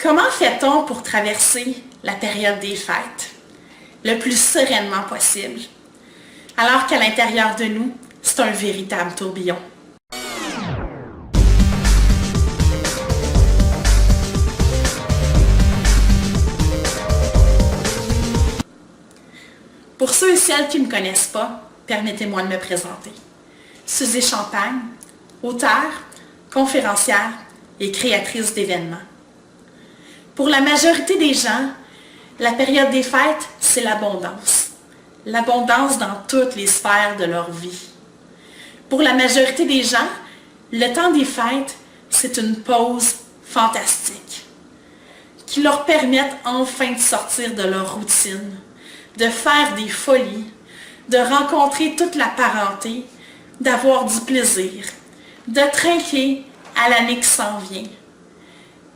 Comment fait-on pour traverser la période des fêtes le plus sereinement possible, alors qu'à l'intérieur de nous, c'est un véritable tourbillon? Pour ceux et celles qui ne me connaissent pas, permettez-moi de me présenter. Suzy Champagne, auteure, conférencière et créatrice d'événements. Pour la majorité des gens, la période des fêtes, c'est l'abondance. L'abondance dans toutes les sphères de leur vie. Pour la majorité des gens, le temps des fêtes, c'est une pause fantastique qui leur permet enfin de sortir de leur routine, de faire des folies, de rencontrer toute la parenté, d'avoir du plaisir, de trinquer à l'année qui s'en vient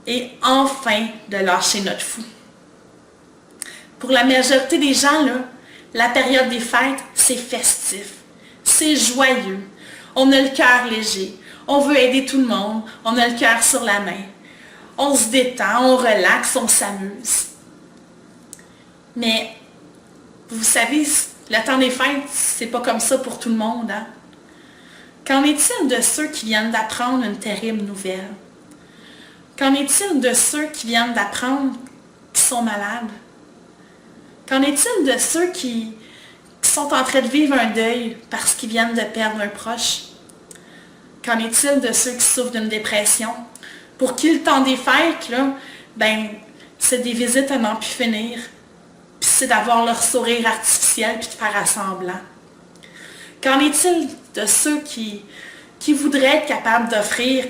et enfin de lâcher notre fou. Pour la majorité des gens, là, la période des fêtes, c'est festif, c'est joyeux, on a le cœur léger, on veut aider tout le monde, on a le cœur sur la main, on se détend, on relaxe, on s'amuse. Mais vous savez, le temps des fêtes, c'est pas comme ça pour tout le monde, hein? Qu'en est-il de ceux qui viennent d'apprendre une terrible nouvelle? Qu'en est-il de ceux qui viennent d'apprendre qu'ils sont malades? Qu'en est-il de ceux qui sont en train de vivre un deuil parce qu'ils viennent de perdre un proche? Qu'en est-il de ceux qui souffrent d'une dépression? Pour qui le temps des fêtes, là, c'est des visites à n'en plus finir. Puis c'est d'avoir leur sourire artificiel puis de faire à semblant. Qu'en est-il de ceux qui voudraient être capables d'offrir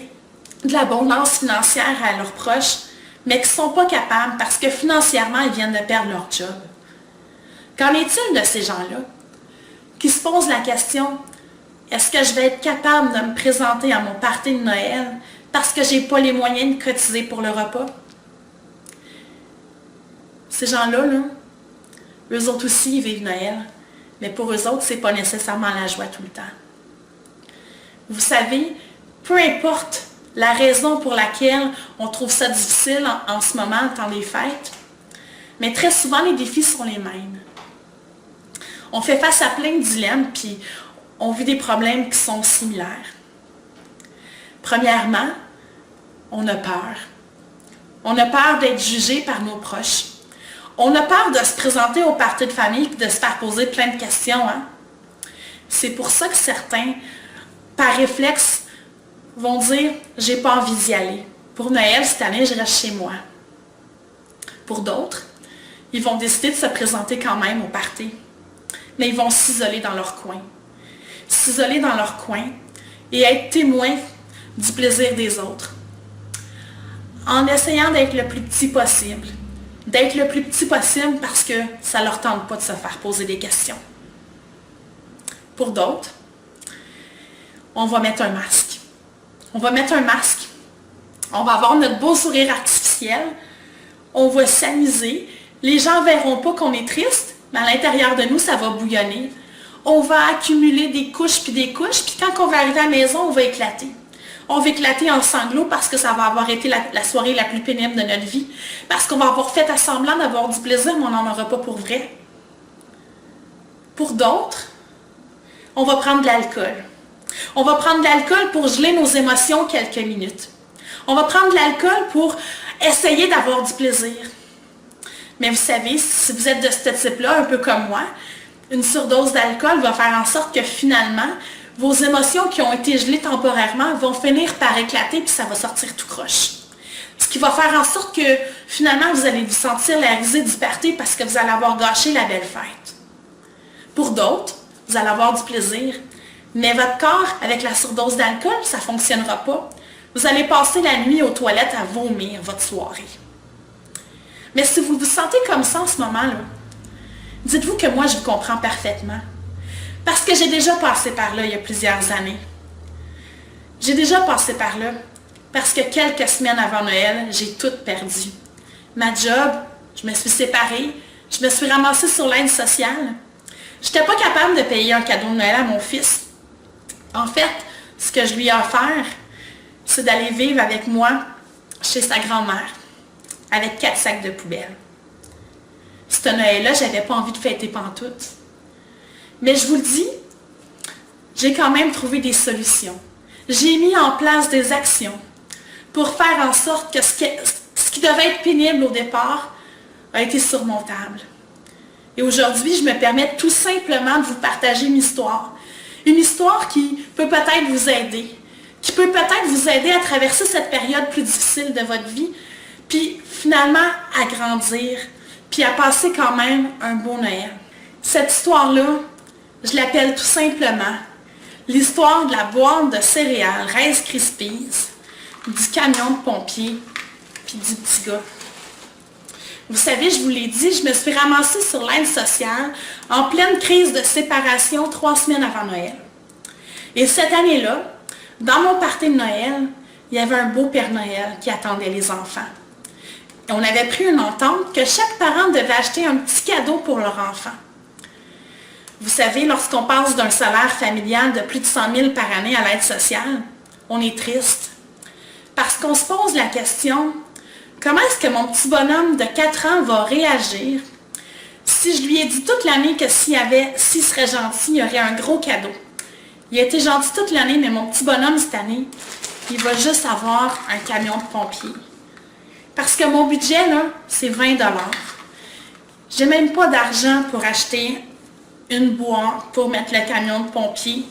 de l'abondance financière à leurs proches, mais qui ne sont pas capables parce que financièrement, ils viennent de perdre leur job? Qu'en est-il de ces gens-là qui se posent la question, est-ce que je vais être capable de me présenter à mon party de Noël parce que je n'ai pas les moyens de cotiser pour le repas? Ces gens-là, eux autres aussi, ils vivent Noël, mais pour eux autres, ce n'est pas nécessairement la joie tout le temps. Vous savez, peu importe la raison pour laquelle on trouve ça difficile en ce moment, le temps des fêtes, mais très souvent, les défis sont les mêmes. On fait face à plein de dilemmes, puis on vit des problèmes qui sont similaires. Premièrement, on a peur. On a peur d'être jugé par nos proches. On a peur de se présenter au party de famille et de se faire poser plein de questions. Hein? C'est pour ça que certains, par réflexe, vont dire « j'ai pas envie d'y aller. Pour Noël, cette année, je reste chez moi. » Pour d'autres, ils vont décider de se présenter quand même au party. Mais ils vont s'isoler dans leur coin. S'isoler dans leur coin et être témoins du plaisir des autres. En essayant d'être le plus petit possible. D'être le plus petit possible parce que ça ne leur tente pas de se faire poser des questions. Pour d'autres, on va mettre un masque. On va mettre un masque. On va avoir notre beau sourire artificiel. On va s'amuser. Les gens ne verront pas qu'on est triste, mais à l'intérieur de nous, ça va bouillonner. On va accumuler des couches, puis quand on va arriver à la maison, on va éclater. On va éclater en sanglots parce que ça va avoir été la soirée la plus pénible de notre vie. Parce qu'on va avoir fait à semblant d'avoir du plaisir, mais on n'en aura pas pour vrai. Pour d'autres, on va prendre de l'alcool. On va prendre de l'alcool pour geler nos émotions quelques minutes. On va prendre de l'alcool pour essayer d'avoir du plaisir. Mais vous savez, si vous êtes de ce type-là, un peu comme moi, une surdose d'alcool va faire en sorte que finalement, vos émotions qui ont été gelées temporairement vont finir par éclater puis ça va sortir tout croche. Ce qui va faire en sorte que finalement, vous allez vous sentir la risée du party parce que vous allez avoir gâché la belle fête. Pour d'autres, vous allez avoir du plaisir, mais votre corps, avec la surdose d'alcool, ça ne fonctionnera pas. Vous allez passer la nuit aux toilettes à vomir votre soirée. Mais si vous vous sentez comme ça en ce moment-là, dites-vous que moi, je vous comprends parfaitement. Parce que j'ai déjà passé par là il y a plusieurs années. J'ai déjà passé par là parce que quelques semaines avant Noël, j'ai tout perdu. Ma job, je me suis séparée, je me suis ramassée sur l'aide sociale. Je n'étais pas capable de payer un cadeau de Noël à mon fils. En fait, ce que je lui ai offert, c'est d'aller vivre avec moi chez sa grand-mère. avec 4 sacs de poubelle. Ce Noël-là, j'avais pas envie de fêter pantoute. Mais je vous le dis, j'ai quand même trouvé des solutions. J'ai mis en place des actions pour faire en sorte que ce qui devait être pénible au départ a été surmontable. Et aujourd'hui, je me permets tout simplement de vous partager une histoire. Une histoire qui peut peut-être vous aider, qui peut peut-être vous aider à traverser cette période plus difficile de votre vie, puis finalement à grandir, puis à passer quand même un beau Noël. Cette histoire-là, je l'appelle tout simplement l'histoire de la boîte de céréales Rice Krispies, du camion de pompiers, puis du petit gars. Vous savez, je vous l'ai dit, je me suis ramassée sur l'aide sociale en pleine crise de séparation 3 semaines avant Noël. Et cette année-là, dans mon party de Noël, il y avait un beau Père Noël qui attendait les enfants. Et on avait pris une entente que chaque parent devait acheter un petit cadeau pour leur enfant. Vous savez, lorsqu'on passe d'un salaire familial de plus de 100 000 par année à l'aide sociale, on est triste. Parce qu'on se pose la question, comment est-ce que mon petit bonhomme de 4 ans va réagir si je lui ai dit toute l'année que s'il serait gentil, il y aurait un gros cadeau. Il a été gentil toute l'année, mais mon petit bonhomme cette année, il va juste avoir un camion de pompiers. Parce que mon budget, là, c'est 20 $. J'ai même pas d'argent pour acheter une boîte pour mettre le camion de pompiers.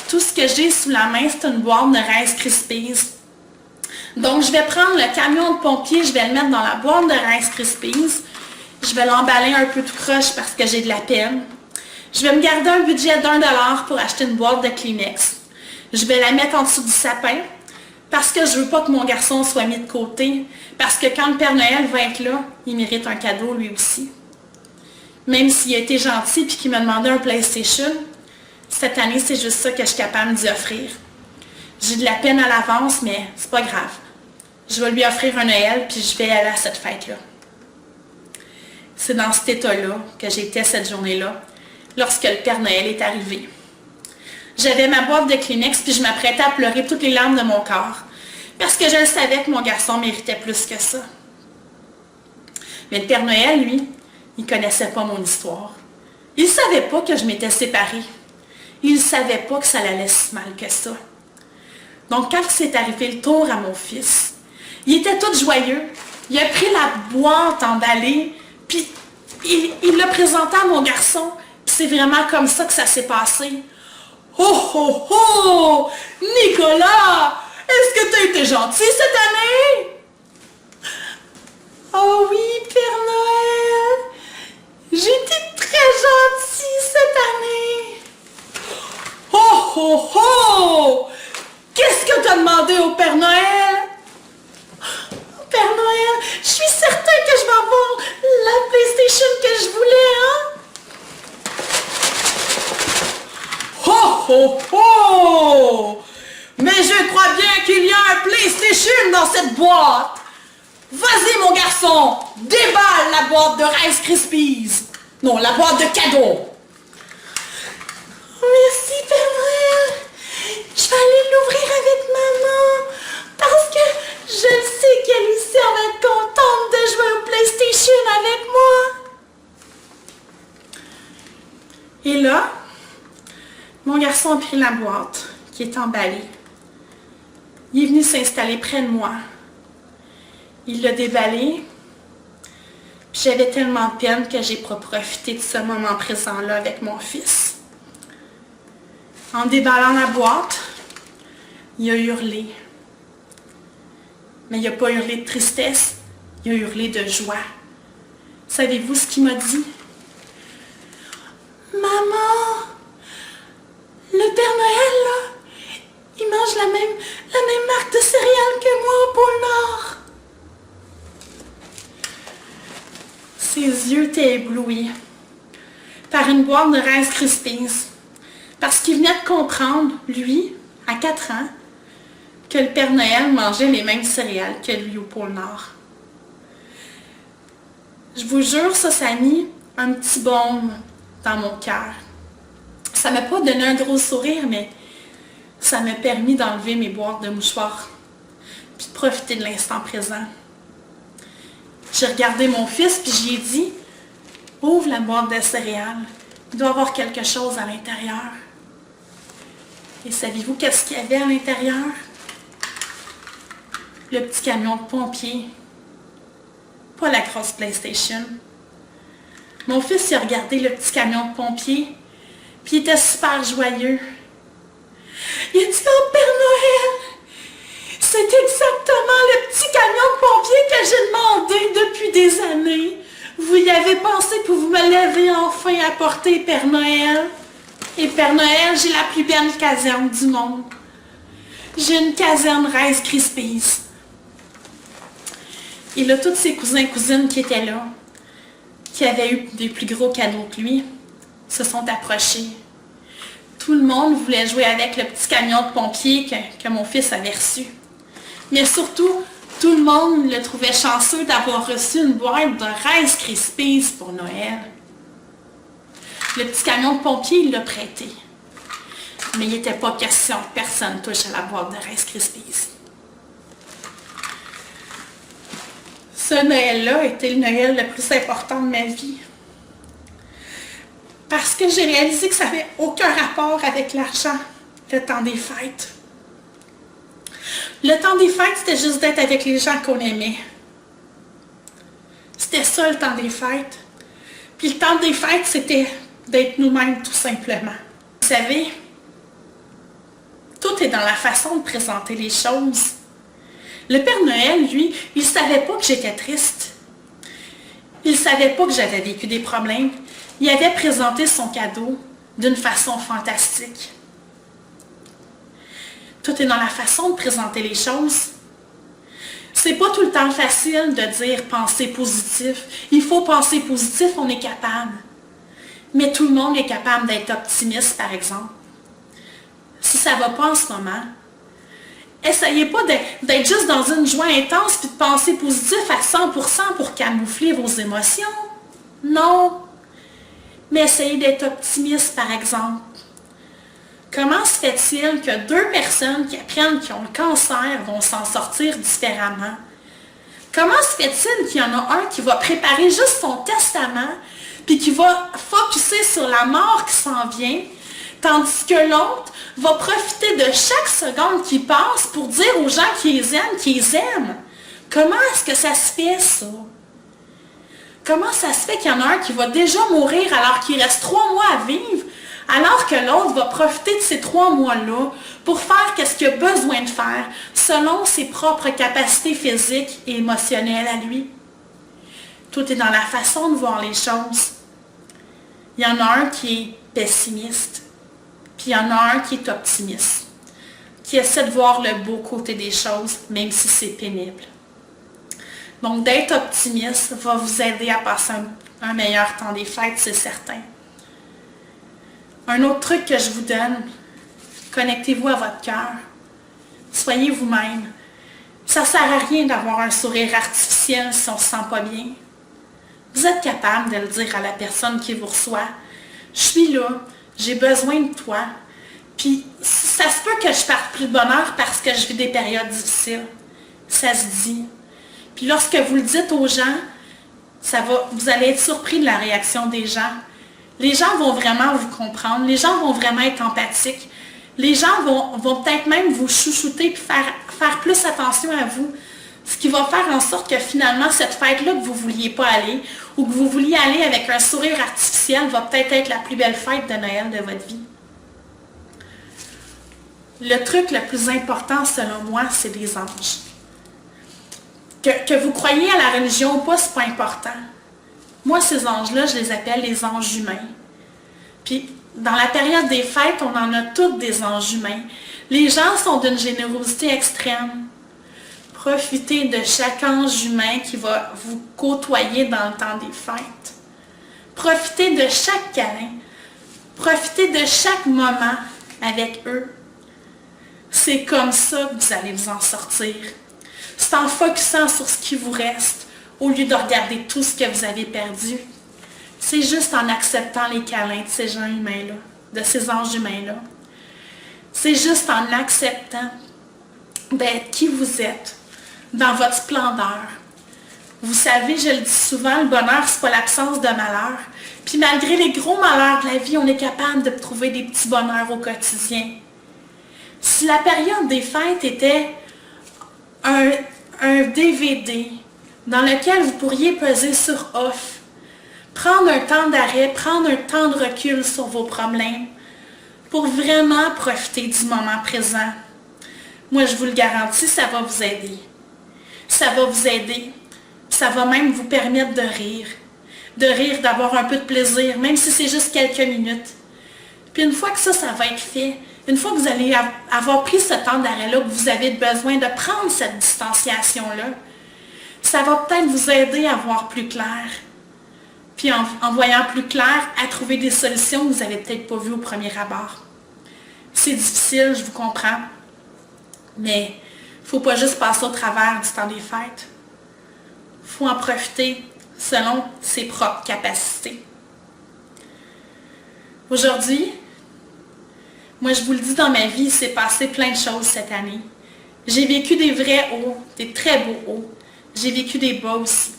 Tout ce que j'ai sous la main, c'est une boîte de Rice Krispies. Donc, je vais prendre le camion de pompiers, je vais le mettre dans la boîte de Rice Krispies. Je vais l'emballer un peu tout croche parce que j'ai de la peine. Je vais me garder un budget d'1 $ pour acheter une boîte de Kleenex. Je vais la mettre en dessous du sapin parce que je veux pas que mon garçon soit mis de côté. Parce que quand le Père Noël va être là, il mérite un cadeau lui aussi. Même s'il a été gentil et qu'il m'a demandé un PlayStation, cette année, c'est juste ça que je suis capable d'y offrir. J'ai de la peine à l'avance, mais c'est pas grave. Je vais lui offrir un Noël, puis je vais aller à cette fête-là. C'est dans cet état-là que j'étais cette journée-là, lorsque le Père Noël est arrivé. J'avais ma boîte de Kleenex, puis je m'apprêtais à pleurer toutes les larmes de mon corps, parce que je le savais que mon garçon méritait plus que ça. Mais le Père Noël, lui, il ne connaissait pas mon histoire. Il ne savait pas que je m'étais séparée. Il ne savait pas que ça allait si mal que ça. Donc, quand c'est arrivé le tour à mon fils, il était tout joyeux. Il a pris la boîte emballée, puis il l'a présentée à mon garçon. C'est vraiment comme ça que ça s'est passé. Oh, oh, oh! Nicolas! Est-ce que tu as été gentil cette année? Oh oui, Père Noël! J'ai été très gentille cette année! Oh, oh, oh! Qu'est-ce que tu as demandé au Père Noël? Père Noël, je suis certain que je vais avoir la PlayStation que je voulais, hein? Oh, oh, oh! Mais je crois bien qu'il y a un PlayStation dans cette boîte! Vas-y, mon garçon! Déballe la boîte de Rice Krispies! Non, la boîte de cadeaux! Merci, Père Noël! Je vais aller l'ouvrir avec maman! Parce que je sais qu'elle aussi va être contente de jouer au PlayStation avec moi! Et là, mon garçon a pris la boîte qui est emballée. Il est venu s'installer près de moi. Il l'a déballé. Puis j'avais tellement de peine que j'ai pas profité de ce moment présent-là avec mon fils. En déballant la boîte, il a hurlé. Mais il n'a pas hurlé de tristesse, il a hurlé de joie. Savez-vous ce qu'il m'a dit? Maman, le Père Noël, là, il mange la même marque de céréales que moi au pôle Nord. Ses yeux étaient éblouis par une boîte de Rice Krispies. Parce qu'il venait de comprendre, lui, à 4 ans, que le Père Noël mangeait les mêmes céréales que lui au pôle Nord. Je vous jure, ça a mis un petit baume dans mon cœur. Ça ne m'a pas donné un gros sourire, mais ça m'a permis d'enlever mes boîtes de mouchoirs puis de profiter de l'instant présent. J'ai regardé mon fils, puis j'y ai dit, ouvre la boîte de céréales. Il doit y avoir quelque chose à l'intérieur. Et saviez-vous qu'est-ce qu'il y avait à l'intérieur? Le petit camion de pompier. Pas la grosse PlayStation. Mon fils, il a regardé le petit camion de pompier, puis il était super joyeux. Il a dit, oh Père Noël, c'est exactement le petit camion de pompier que j'ai demandé depuis des années. Vous y avez pensé pour vous me l'avez enfin apporté, Père Noël. Et Père Noël, j'ai la plus belle caserne du monde. J'ai une caserne Rice Krispies. Et là, tous ses cousins et cousines qui étaient là, qui avaient eu des plus gros cadeaux que lui, se sont approchés. Tout le monde voulait jouer avec le petit camion de pompier que mon fils avait reçu. Mais surtout, tout le monde le trouvait chanceux d'avoir reçu une boîte de Rice Krispies pour Noël. Le petit camion de pompier, il l'a prêté. Mais il n'était pas question que personne touche à la boîte de Rice Krispies. Ce Noël-là était le Noël le plus important de ma vie. Parce que j'ai réalisé que ça n'avait aucun rapport avec l'argent, le temps des fêtes. Le temps des fêtes, c'était juste d'être avec les gens qu'on aimait. C'était ça le temps des fêtes. Puis le temps des fêtes, c'était d'être nous-mêmes tout simplement. Vous savez, tout est dans la façon de présenter les choses. Le Père Noël, lui, il ne savait pas que j'étais triste. Il ne savait pas que j'avais vécu des problèmes. Il avait présenté son cadeau d'une façon fantastique. Tout est dans la façon de présenter les choses. C'est pas tout le temps facile de dire penser positif. Il faut penser positif, on est capable. Mais tout le monde est capable d'être optimiste, par exemple. Si ça ne va pas en ce moment, essayez pas d'être juste dans une joie intense puis de penser positif à 100% pour camoufler vos émotions. Non. Mais essayez d'être optimiste, par exemple. Comment se fait-il que 2 personnes qui apprennent qu'ils ont le cancer vont s'en sortir différemment? Comment se fait-il qu'il y en a un qui va préparer juste son testament puis qui va focusser sur la mort qui s'en vient, tandis que l'autre va profiter de chaque seconde qui passe pour dire aux gens qui les aiment? Comment est-ce que ça se fait, ça? Comment ça se fait qu'il y en a un qui va déjà mourir alors qu'il reste 3 mois à vivre, alors que l'autre va profiter de ces 3 mois-là pour faire ce qu'il a besoin de faire selon ses propres capacités physiques et émotionnelles à lui? Tout est dans la façon de voir les choses. Il y en a un qui est pessimiste, puis il y en a un qui est optimiste, qui essaie de voir le beau côté des choses, même si c'est pénible. Donc, d'être optimiste va vous aider à passer un meilleur temps des fêtes, c'est certain. Un autre truc que je vous donne, connectez-vous à votre cœur. Soyez vous-même. Ça ne sert à rien d'avoir un sourire artificiel si on ne se sent pas bien. Vous êtes capable de le dire à la personne qui vous reçoit. Je suis là, j'ai besoin de toi. Puis, ça se peut que je parte plus de bonheur parce que je vis des périodes difficiles. Ça se dit. Puis lorsque vous le dites aux gens, vous allez être surpris de la réaction des gens. Les gens vont vraiment vous comprendre. Les gens vont vraiment être empathiques. Les gens vont peut-être même vous chouchouter et faire plus attention à vous. Ce qui va faire en sorte que finalement, cette fête-là que vous ne vouliez pas aller ou que vous vouliez aller avec un sourire artificiel va peut-être être la plus belle fête de Noël de votre vie. Le truc le plus important, selon moi, c'est les anges. Que vous croyez à la religion ou pas, c'est pas important. Moi, ces anges-là, je les appelle les anges humains. Puis, dans la période des fêtes, on en a toutes des anges humains. Les gens sont d'une générosité extrême. Profitez de chaque ange humain qui va vous côtoyer dans le temps des fêtes. Profitez de chaque câlin. Profitez de chaque moment avec eux. C'est comme ça que vous allez vous en sortir. C'est en focusant sur ce qui vous reste, au lieu de regarder tout ce que vous avez perdu. C'est juste en acceptant les câlins de ces gens humains-là, de ces anges humains-là. C'est juste en acceptant d'être qui vous êtes, dans votre splendeur. Vous savez, je le dis souvent, le bonheur, c'est pas l'absence de malheur. Puis malgré les gros malheurs de la vie, on est capable de trouver des petits bonheurs au quotidien. Si la période des fêtes était un DVD dans lequel vous pourriez peser sur off, prendre un temps d'arrêt, prendre un temps de recul sur vos problèmes pour vraiment profiter du moment présent, moi je vous le garantis, ça va vous aider. Ça va vous aider. Ça va même vous permettre de rire, d'avoir un peu de plaisir, même si c'est juste quelques minutes. Puis une fois que ça va être fait, une fois que vous allez avoir pris ce temps d'arrêt-là, que vous avez besoin de prendre cette distanciation-là, ça va peut-être vous aider à voir plus clair. Puis en voyant plus clair, à trouver des solutions que vous n'avez peut-être pas vues au premier abord. C'est difficile, je vous comprends, mais il ne faut pas juste passer au travers du temps des fêtes. Il faut en profiter selon ses propres capacités. Aujourd'hui, moi je vous le dis, dans ma vie, il s'est passé plein de choses cette année. J'ai vécu des vrais hauts, des très beaux hauts. J'ai vécu des bas aussi.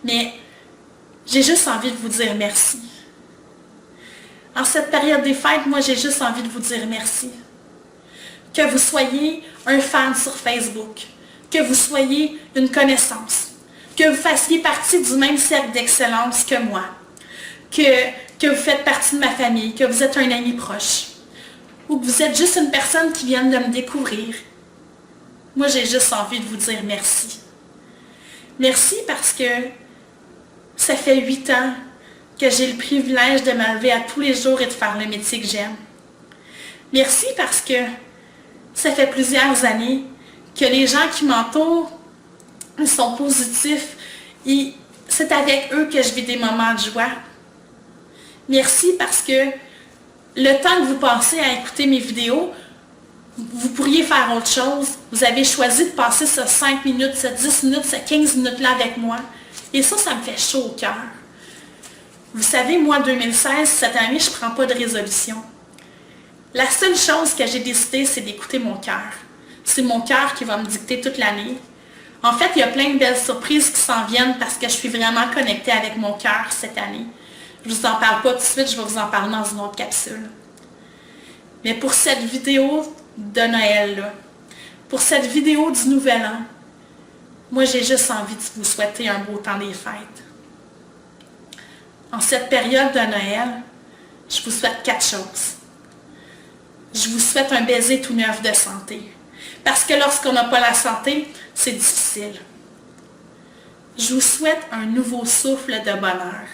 Mais j'ai juste envie de vous dire merci. En cette période des fêtes, moi j'ai juste envie de vous dire merci. Que vous soyez un fan sur Facebook, que vous soyez une connaissance, que vous fassiez partie du même cercle d'excellence que moi, que vous faites partie de ma famille, que vous êtes un ami proche, ou que vous êtes juste une personne qui vient de me découvrir. Moi, j'ai juste envie de vous dire merci. Merci parce que ça fait 8 ans que j'ai le privilège de me lever à tous les jours et de faire le métier que j'aime. Merci parce que ça fait plusieurs années que les gens qui m'entourent sont positifs et c'est avec eux que je vis des moments de joie. Merci parce que le temps que vous passez à écouter mes vidéos, vous pourriez faire autre chose. Vous avez choisi de passer ce 5 minutes, ce 10 minutes, ce 15 minutes-là avec moi. Et ça me fait chaud au cœur. Vous savez, moi, 2016, cette année, je ne prends pas de résolution. La seule chose que j'ai décidé, c'est d'écouter mon cœur. C'est mon cœur qui va me dicter toute l'année. En fait, il y a plein de belles surprises qui s'en viennent parce que je suis vraiment connectée avec mon cœur cette année. Je ne vous en parle pas tout de suite, je vais vous en parler dans une autre capsule. Mais pour cette vidéo de Noël, pour cette vidéo du Nouvel An, moi j'ai juste envie de vous souhaiter un beau temps des fêtes. En cette période de Noël, je vous souhaite 4 choses. Je vous souhaite un baiser tout neuf de santé. Parce que lorsqu'on n'a pas la santé, c'est difficile. Je vous souhaite un nouveau souffle de bonheur.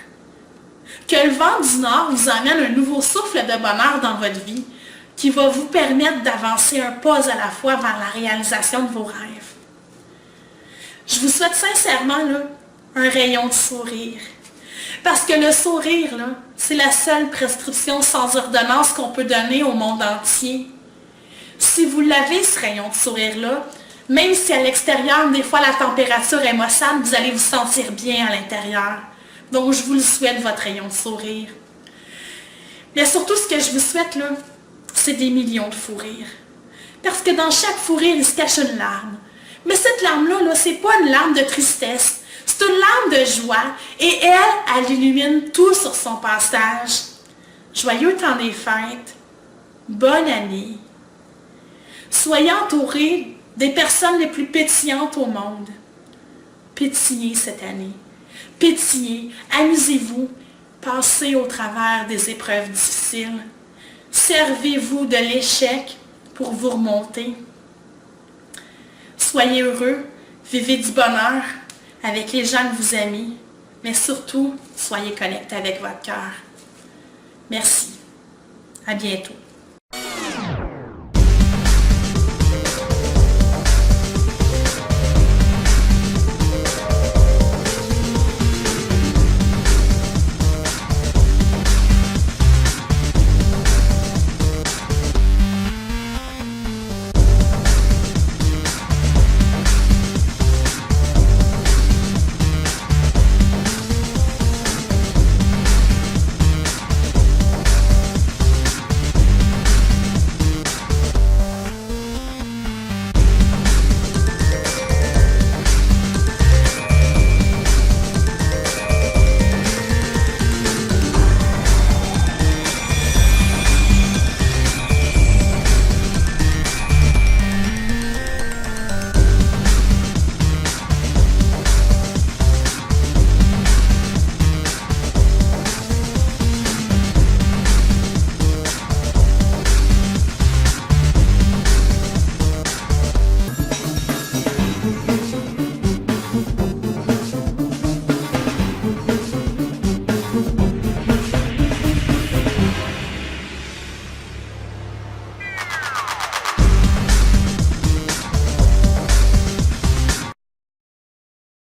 Que le vent du Nord vous amène un nouveau souffle de bonheur dans votre vie qui va vous permettre d'avancer un pas à la fois vers la réalisation de vos rêves. Je vous souhaite sincèrement un rayon de sourire. Parce que le sourire, c'est la seule prescription sans ordonnance qu'on peut donner au monde entier. Si vous l'avez, ce rayon de sourire-là, même si à l'extérieur, des fois, la température est maussade, vous allez vous sentir bien à l'intérieur. Donc, je vous le souhaite, votre rayon de sourire. Mais surtout, ce que je vous souhaite, c'est des millions de fous rires. Parce que dans chaque fou rire, il se cache une larme. Mais cette larme-là, c'est pas une larme de tristesse. C'est une larme de joie. Et elle illumine tout sur son passage. Joyeux temps des fêtes. Bonne année. Soyez entourés des personnes les plus pétillantes au monde. Pétillez cette année. Pétillez, amusez-vous, passez au travers des épreuves difficiles. Servez-vous de l'échec pour vous remonter. Soyez heureux, vivez du bonheur avec les gens que vous aimez, mais surtout, soyez connectés avec votre cœur. Merci. À bientôt.